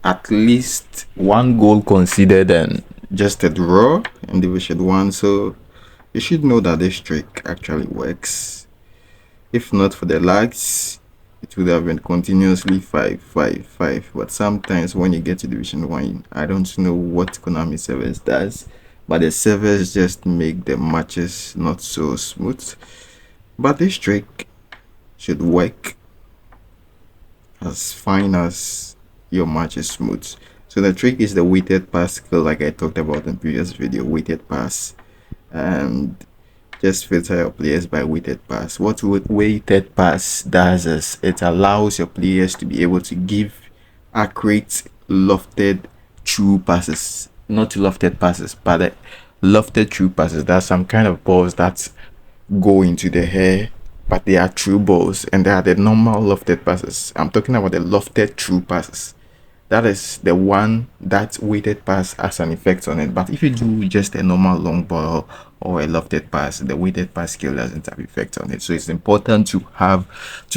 at least one goal conceded and just a draw in Division 1. So you should know that this trick actually works. If not for the lags, it would have been continuously 5-5-5. But sometimes when you get to Division 1, I don't know what Konami servers does, but the servers just make the matches not so smooth. But this trick should work as fine as your match is smooth. So the trick is the weighted pass skill, like I talked about in previous video, weighted pass. And just filter your players by weighted pass. What weighted pass does is it allows your players to be able to give accurate, lofted, true passes. Not lofted passes, but lofted true passes. There are some kind of balls that go into the hair, but they are true balls, and they are the normal lofted passes. I'm talking about the lofted true passes. That is the one that weighted pass has an effect on it. But if you do just a normal long ball or a lofted pass, the weighted pass skill doesn't have effect on it. So it's important to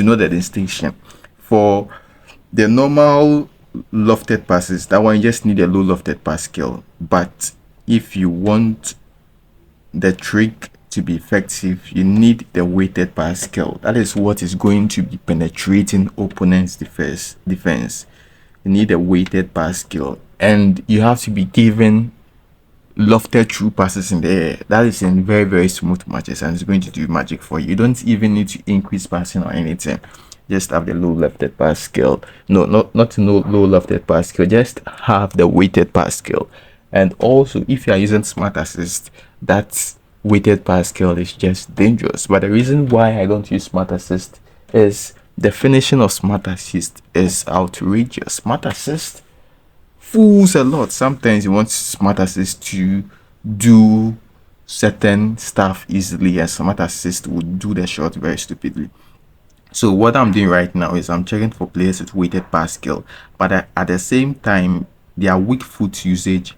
know the distinction. For the normal lofted passes, that one you just need a low lofted pass skill. But if you want the trick to be effective, you need the weighted pass skill. That is what is going to be penetrating opponent's defense. You need a weighted pass skill, and you have to be given lofted true passes in the air. That is in very, very smooth matches, and it's going to do magic for you. You don't even need to increase passing or anything. Just have the low lofted pass skill. No, not no low lofted pass skill. Just have the weighted pass skill. And also, if you are using smart assist, that weighted pass skill is just dangerous. But the reason why I don't use smart assist is the finishing of smart assist is outrageous. Smart assist fools a lot. Sometimes you want smart assist to do certain stuff easily, and smart assist would do the shot very stupidly. So what I'm doing right now is I'm checking for players with weighted pass skill, but at the same time, their weak foot usage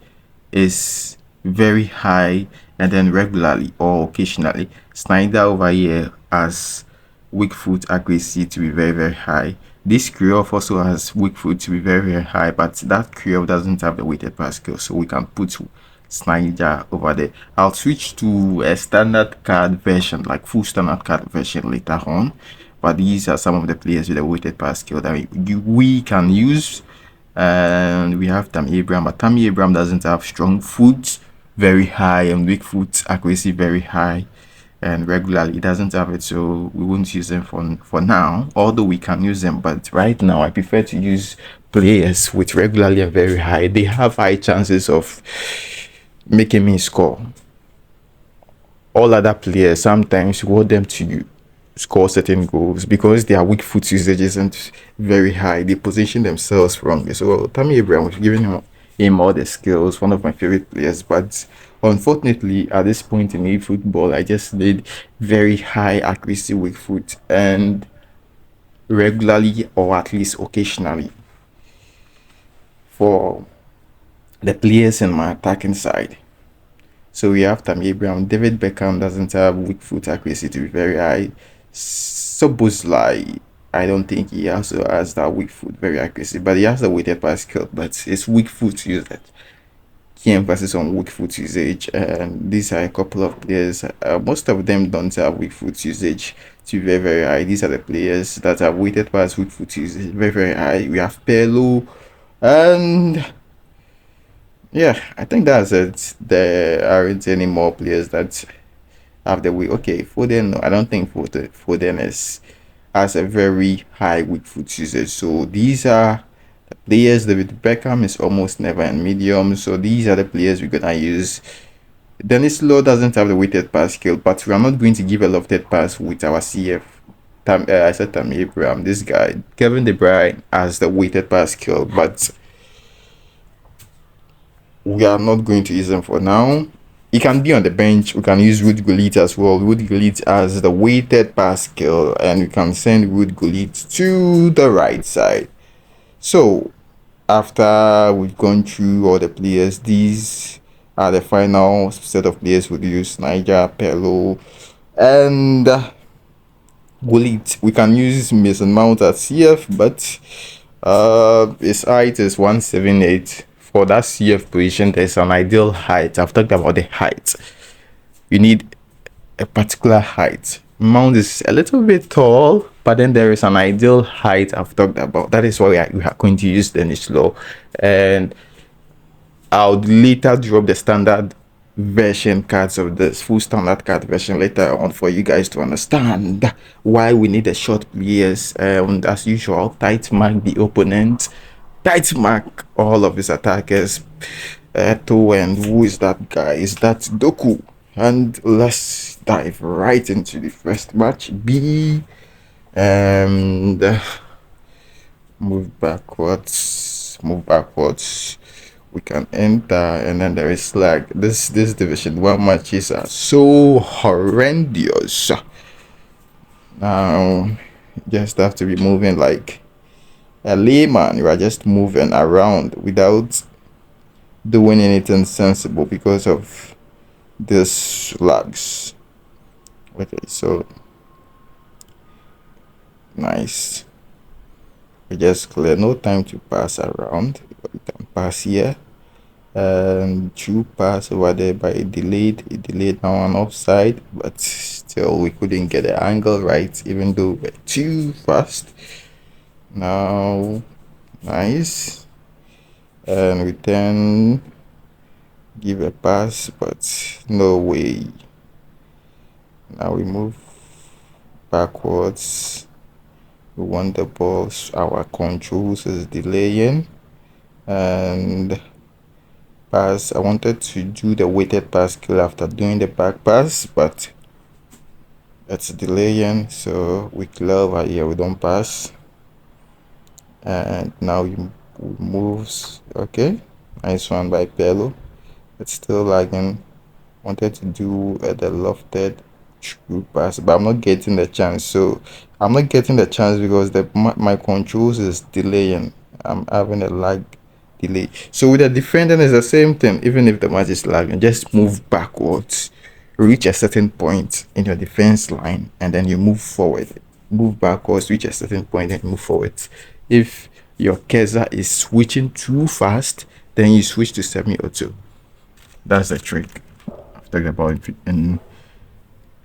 is very high, and then regularly or occasionally. Snyder over here has weak foot accuracy to be very, very high. This Kriov also has weak foot to be very, very high, but that Kriov doesn't have the weighted pass skill, so we can put Snyder over there. I'll switch to a standard card version, like full standard card version later on. But these are some of the players with a weighted pass skill that we can use. And we have Tammy Abraham, but Tammy Abraham doesn't have strong foot very high and weak foot accuracy very high, and regularly it doesn't have it, so we won't use them for now, although we can use them. But right now I prefer to use players with regularly and very high. They have high chances of making me score. All other players, sometimes you want them to score certain goals because their weak foot usage isn't very high. They position themselves wrongly. So Tammy Abraham was giving him all the skills, one of my favorite players. But unfortunately, at this point in eFootball, I just need very high accuracy weak foot, and regularly or at least occasionally for the players in my attacking side. So we have Tammy Abraham. David Beckham doesn't have weak foot accuracy to be very high. Sobozlai, I don't think he also has that weak foot very accuracy, but he has the weighted pass skill, but it's weak foot usage. Key emphasis on weak foot usage, and these are a couple of players. Most of them don't have weak foot usage to be very, very high. These are the players that have weighted pass weak foot usage very, very high. We have Pelo, and yeah, I think that's it. There aren't any more players that have the weak. Okay, Foden, no, I don't think Foden has a very high weak foot usage. So these are the players. David Beckham is almost never in medium. So these are the players we're gonna use. Dennis Law doesn't have the weighted pass skill, but we are not going to give a lofted pass with our CF. I said Tammy Abraham. This guy, Kevin De Bruyne, has the weighted pass skill, but we are not going to use them for now. He can be on the bench. We can use Wood Gullit as well. Wood Gullit has the weighted pass skill, and we can send Wood Gullit to the right side. So after we've gone through all the players, these are the final set of players we'll use: Niger, Pelo, and Gullit. We can use Mason Mount at CF, but His height is 178. For that CF position, there's an ideal height. I've talked about the height. You need a particular height. Mount is a little bit tall, but then there is an ideal height I've talked about. That is why we are going to use the niche law, and I'll later drop the standard version cards of this full standard card version later on for you guys to understand why we need a short players. And as usual, tight mark the opponent, tight mark all of his attackers. And who is that guy? Is that Doku? And let's dive right into the first match. B and move backwards. We can enter, and then there is like this division one matches are so horrendous. Now just have to be moving like a layman. You are just moving around without doing anything sensible because of this lags. Okay, so nice. We just clear, no time to pass around. We can pass here and true pass over there by a delayed now on offside, but still we couldn't get the angle right even though we're too fast. Now nice, and we then give a pass, but no way. Now we move backwards. We want the balls. Our controls is delaying, and pass. I wanted to do the weighted pass skill after doing the back pass, but it's delaying, so we clear over here. We don't pass, and now we moves. Okay, nice one by Bello. It's still lagging. Wanted to do the lofted true pass, but I'm not getting the chance. So I'm not getting the chance because my controls is delaying. I'm having a lag delay. So with the defending is the same thing. Even if the match is lagging, just move backwards, reach a certain point in your defense line, and then you move forward. Move backwards, reach a certain point, and move forward. If your cursor is switching too fast, then you switch to semi-auto. That's the trick I've talked about in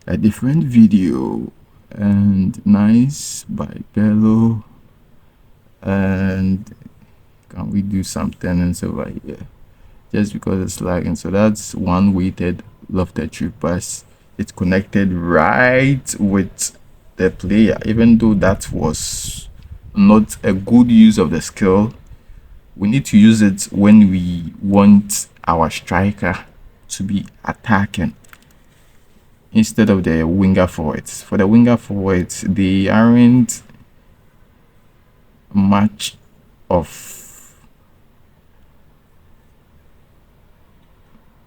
a different video. And nice by Bello. And can we do something else over here? Just because it's lagging. So that's one weighted lofted true pass. It's connected right with the player, even though that was not a good use of the skill. We need to use it when we want our striker to be attacking instead of the winger forwards. For the winger forwards, they aren't much of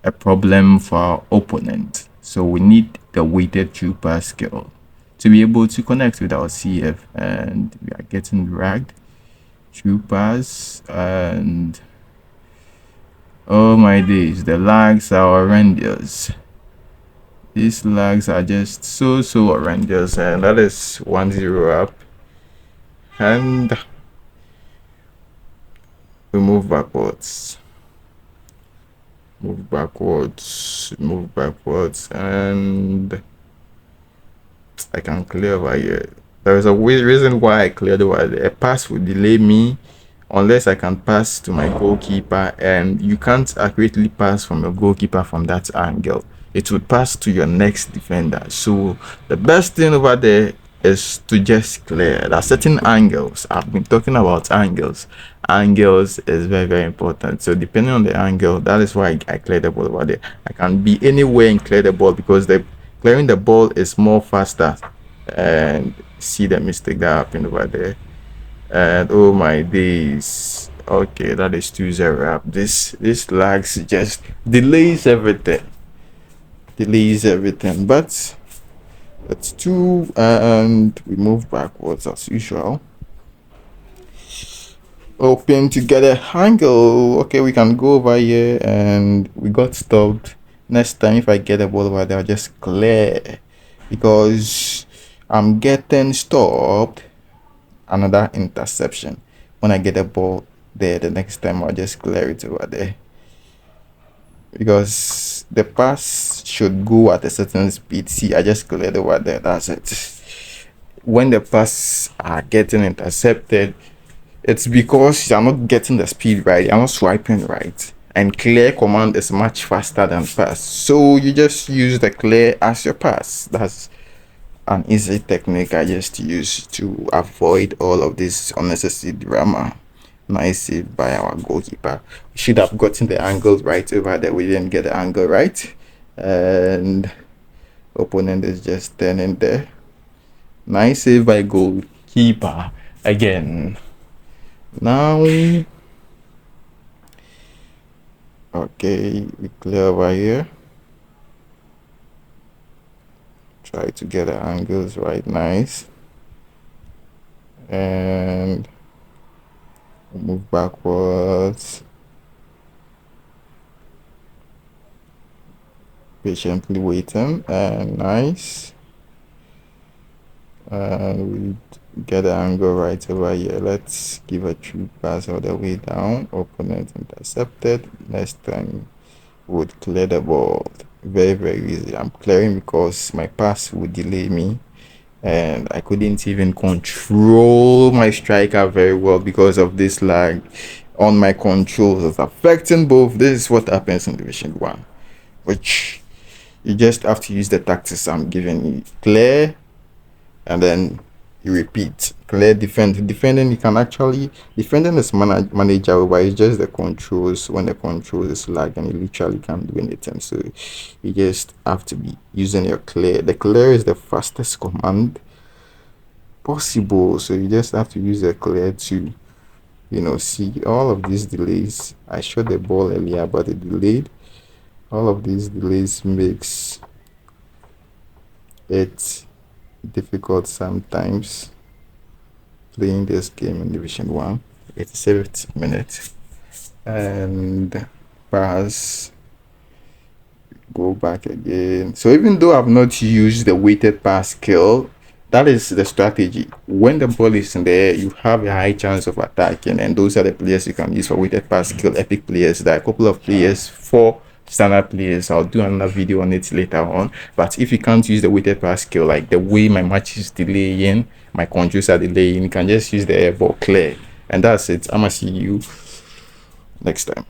a problem for our opponent, so we need the weighted true pass skill to be able to connect with our CF, and we are getting dragged. True pass, and oh my days, the lags are horrendous. These lags are just so horrendous, and that is 1-0 up, and we move backwards, and I can clear over here. There is a reason why I cleared over there. A pass would delay me unless I can pass to my goalkeeper, and you can't accurately pass from your goalkeeper from that angle. It would pass to your next defender. So the best thing over there is to just clear. There are certain angles. I've been talking about angles. Angles is very important. So depending on the angle, that is why I clear the ball over there. I can be anywhere and clear the ball because the clearing the ball is more faster. And see the mistake that happened over there. And oh my days. Okay, that is 2-0 up. This lags just delays everything. But it's 2, and we move backwards as usual. Hoping to get a angle. Okay, we can go over here, and we got stopped. Next time if I get a ball over there, I'll just clear because I'm getting stopped. Another interception. when I get the ball there, the next time I'll just clear it over there, because the pass should go at a certain speed. See, I just cleared over there. That's it. When the pass are getting intercepted, it's because you're not getting the speed right, you're not swiping right. And clear command is much faster than pass. So you just use the clear as your pass. That's an easy technique I just use to avoid all of this unnecessary drama. Nice save by our goalkeeper. We should have gotten the angle right over there. We didn't get the angle right. And opponent is just standing there. Nice save by goalkeeper again. Now, okay, we clear over here. Try to get the angles right. Nice. And move backwards. Patiently waiting. And nice. And we get the angle right over here. Let's give a true pass all the way down. Opponent intercepted. Next time would clear the ball. Very, very easy. I'm clearing because my pass would delay me, and I couldn't even control my striker very well because of this lag on my controls. It's affecting both. This is what happens in Division 1, which you just have to use the tactics I'm giving you. Clear, and then you repeat. Clear, defend. Defending, you can actually, defending is manageable, but it's just the controls. When the controls is lagging, you literally can't do anything. So you just have to be using your clear. The clear is the fastest command possible, so you just have to use the clear to, see all of these delays. I shot the ball earlier, but it delayed. All of these delays makes it difficult sometimes playing this game in Division 1. 87th minute, and pass, go back again. So even though I've not used the weighted pass skill, that is the strategy. When the ball is in the air, you have a high chance of attacking, and those are the players you can use for weighted pass skill. Epic players. There are a couple of players, 4 standard players. I'll do another video on it later on. But if you can't use the weighted pass skill, like the way my match is delaying, my controls are delaying, you can just use the air ball clear, and that's it. I'ma see you next time.